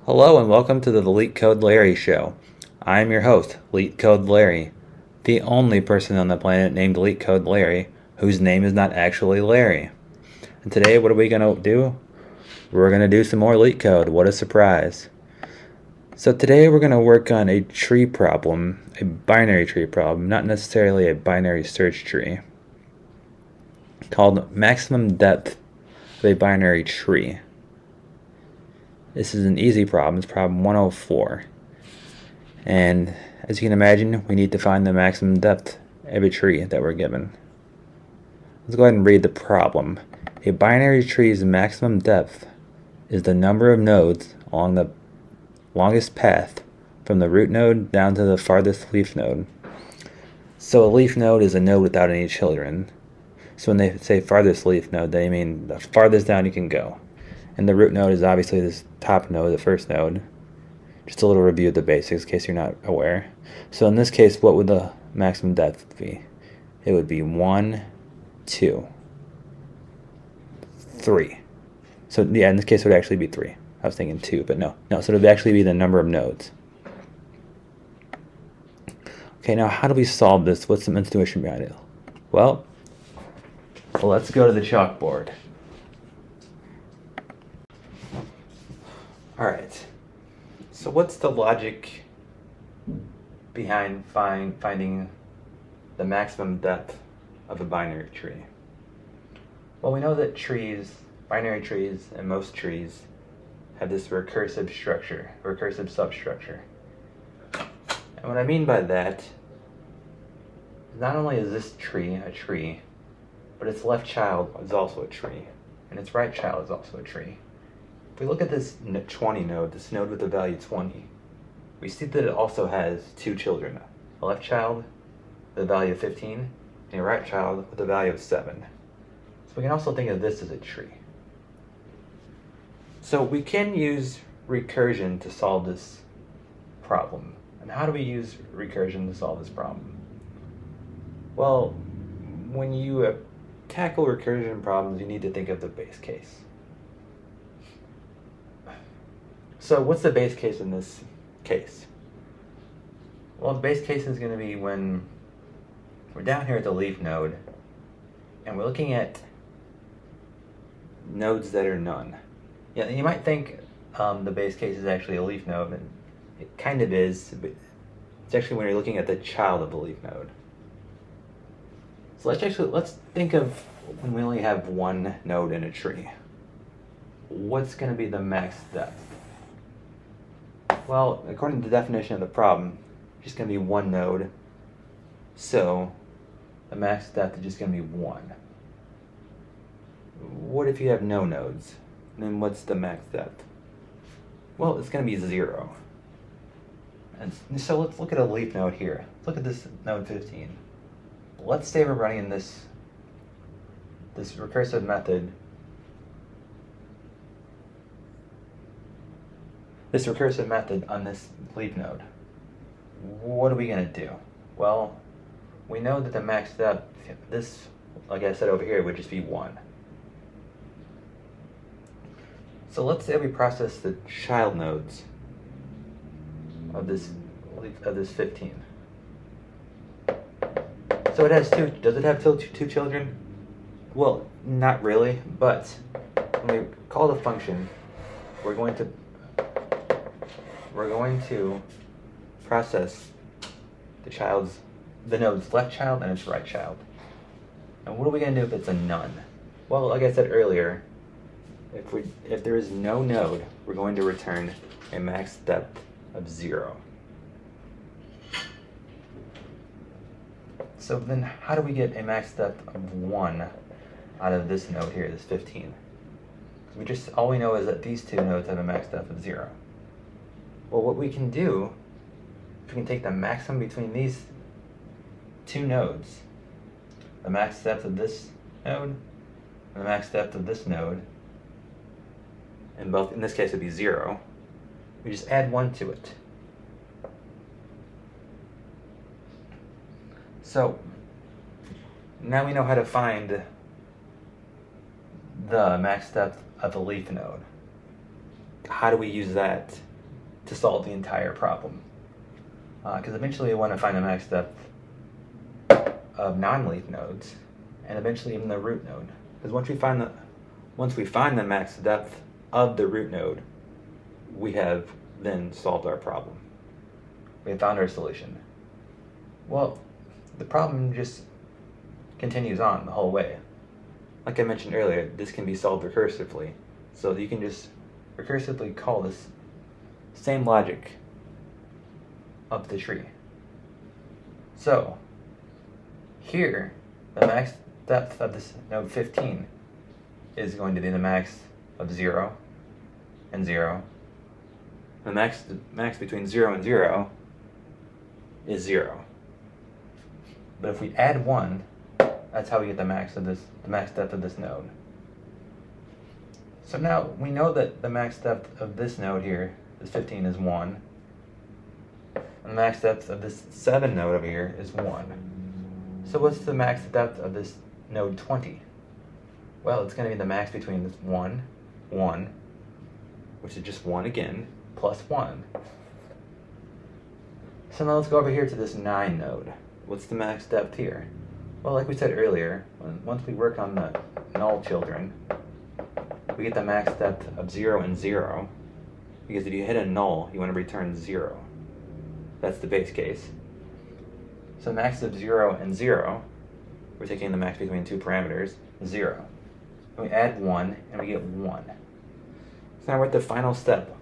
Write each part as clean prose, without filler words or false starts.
Hello and welcome to the LeetCode Larry Show. I'm your host, LeetCode Larry, the only person on the planet named LeetCode Larry whose name is not actually Larry. And today, what are we going to do? We're going to do some more LeetCode. What a surprise. So today we're going to work on a tree problem, a binary tree problem, not necessarily a binary search tree, called maximum depth of a binary tree. This is an easy problem. It's problem 104. And as you can imagine, we need to find the maximum depth of a tree that we're given. Let's go ahead and read the problem. A binary tree's maximum depth is the number of nodes along the longest path from the root node down to the farthest leaf node. So a leaf node is a node without any children. So when they say farthest leaf node, they mean the farthest down you can go. And the root node is obviously this top node, the first node. Just a little review of the basics in case you're not aware. So in this case, what would the maximum depth be? It would be 1, 2, 3. So yeah, in this case it would actually be 3. I was thinking 2, but no. So it would actually be the number of nodes. Okay, now how do we solve this? What's some intuition behind it? Well, let's go to the chalkboard. Alright, so what's the logic behind finding the maximum depth of a binary tree? Well, we know that binary trees, and most trees, have this recursive substructure. And what I mean by that, not only is this tree a tree, but its left child is also a tree, and its right child is also a tree. If we look at this 20 node, this node with the value 20, we see that it also has 2 children, a left child with a value of 15, and a right child with a value of 7. So we can also think of this as a tree. So we can use recursion to solve this problem. And how do we use recursion to solve this problem? Well, when you tackle recursion problems, you need to think of the base case. So what's the base case in this case? Well, the base case is going to be when we're down here at the leaf node and we're looking at nodes that are none. Yeah, you might think the base case is actually a leaf node, and it kind of is, but it's actually when you're looking at the child of the leaf node. So let's think of when we only have one node in a tree. What's going to be the max depth? Well, according to the definition of the problem, it's just going to be one node, so the max depth is just going to be 1. What if you have no nodes? Then what's the max depth? Well, it's going to be 0. And so let's look at a leaf node here. Look at this node 15. Let's say we're running this recursive method. This recursive method on this leaf node. What are we going to do? Well, we know that the max depth, this, like I said over here, would just be 1. So let's say we process the child nodes of this 15. So it has 2. Does it have 2 children? Well, not really, but when we call the function, we're going to process the node's left child and its right child. And what are we going to do if it's a none? Well, like I said earlier, if there is no node, we're going to return a max depth of 0. So then how do we get a max depth of 1 out of this node here, this 15? All we know is that these 2 nodes have a max depth of 0. Well, what we can do, we can take the maximum between these 2 nodes, the max depth of this node and the max depth of this node, and both, in this case, it would be 0. We just add 1 to it. So now we know how to find the max depth of the leaf node. How do we use that to solve the entire problem. Because eventually we want to find the max depth of non-leaf nodes, and eventually even the root node. Because once we find the max depth of the root node, we have then solved our problem. We have found our solution. Well, the problem just continues on the whole way. Like I mentioned earlier, this can be solved recursively. So you can just recursively call this same logic up the tree. So here, the max depth of this node 15 is going to be the max of 0 and 0. The max between 0 and 0 is 0. But if we add 1, that's how we get the max depth of this node. So now we know that the max depth of this node here, this 15, is 1. And the max depth of this 7 node over here is 1. So what's the max depth of this node 20? Well, it's going to be the max between this 1, 1, which is just 1 again, plus 1. So now let's go over here to this 9 node. What's the max depth here? Well, like we said earlier, once we work on the null children, we get the max depth of 0 and 0, because if you hit a null, you want to return 0. That's the base case. So max of 0 and 0, we're taking the max between two parameters, 0. And we add 1, and we get 1. So now we're at the final step.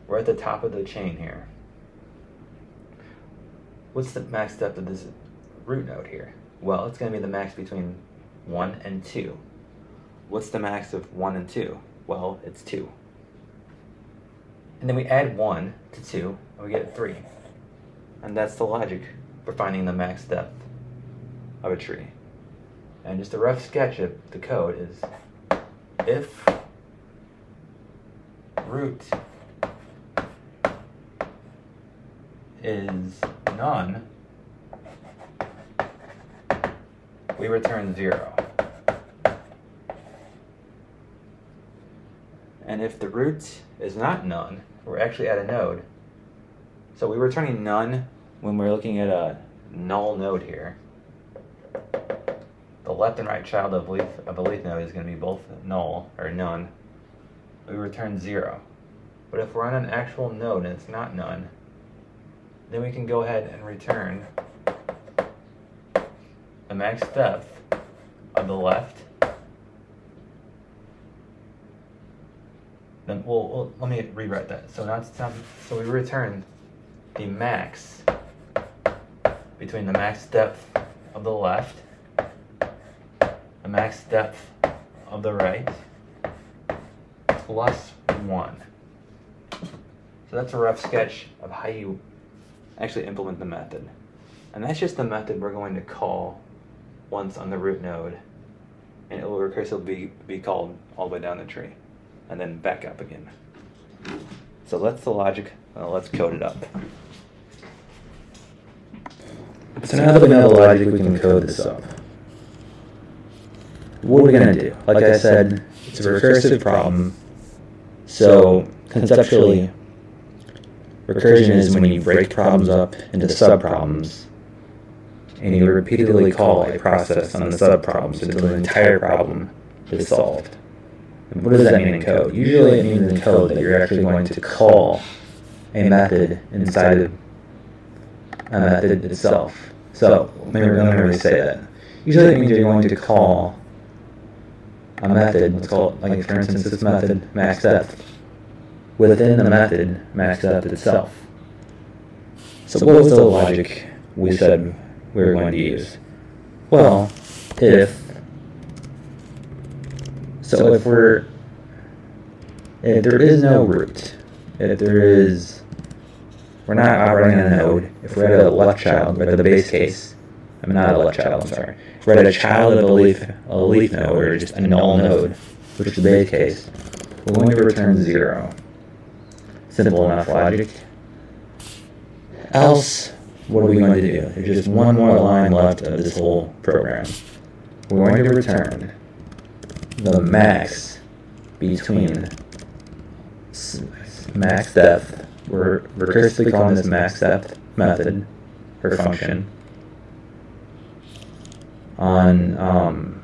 We're at the top of the chain here. What's the max depth of this root node here? Well, it's going to be the max between 1 and 2. What's the max of 1 and 2? Well, it's 2. And then we add 1 to 2, and we get 3. And that's the logic for finding the max depth of a tree. And just a rough sketch of the code is, if root is none, we return 0. And if the root is not none, we're actually at a node. So we're returning none when we're looking at a null node here. The left and right child of a leaf node is going to be both null or none. We return 0. But if we're on an actual node and it's not none, then we can go ahead and return the max depth of the left. Then let me rewrite that. So now so we return the max between the max depth of the left, the max depth of the right, plus 1. So that's a rough sketch of how you actually implement the method. And that's just the method we're going to call once on the root node, and it will recursively be called all the way down the tree, and then back up again. So that's the logic. Let's code it up. So now that we know the logic, we can code this up. What are we going to do? Like I said, it's a recursive problem. So conceptually, recursion is when you break problems up into subproblems, and you repeatedly call a process on the subproblems until the entire problem is solved. And what does that mean in code? Usually it means in code that you're actually going to call a method inside of a method itself. So let me really say that. Usually it means you're going to call a method, let's call it, like for instance this method, max depth, within the method max depth itself. So what was the logic we said we were going to use? Well, if there is no root, we're not operating on a node. If we're at a left child, we're at the base case. I'm not a left child, I'm sorry. If we're at a child of a leaf node, or just a null node, which is the base case, we're going to return 0. Simple enough logic. Else, what are we going to do? There's just one more line left of this whole program. We're going to return the max between max depth we're recursively calling this max depth method or function on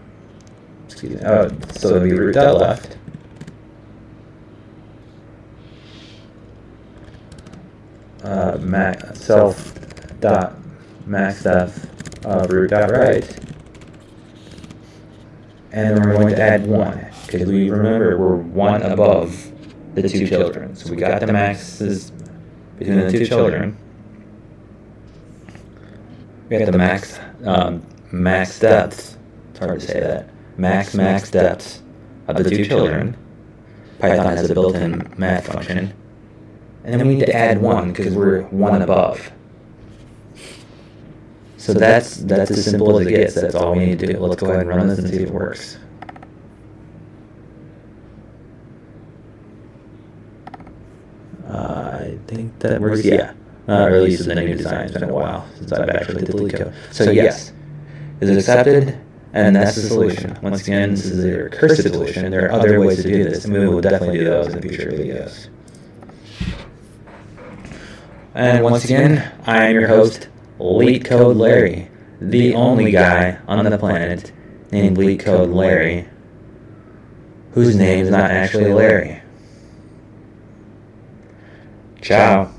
excuse me. So it'll be root dot left. Self dot max depth of root dot right, and then we're going to add 1 because we remember we're 1 above the 2 children. So we got the maxes between the 2 children. We got the max depths. It's hard to say that. Max depths of the 2 children. Python has a built-in math function. And then we need to add 1 because we're 1 above. So that's as simple as it gets. That's all we need to do. Let's go ahead and run this and see if it works. I think that works. Yeah. Or at least with the new design. It's been a while since I've actually did LeetCode. So yes, is it accepted? And that's the solution. Once again, this is a recursive solution. There are other ways to do this, and we will definitely do those in future videos. And once again, I am your host, LeetCode Larry, the only guy on the planet named LeetCode Larry, whose name is not actually Larry. Ciao.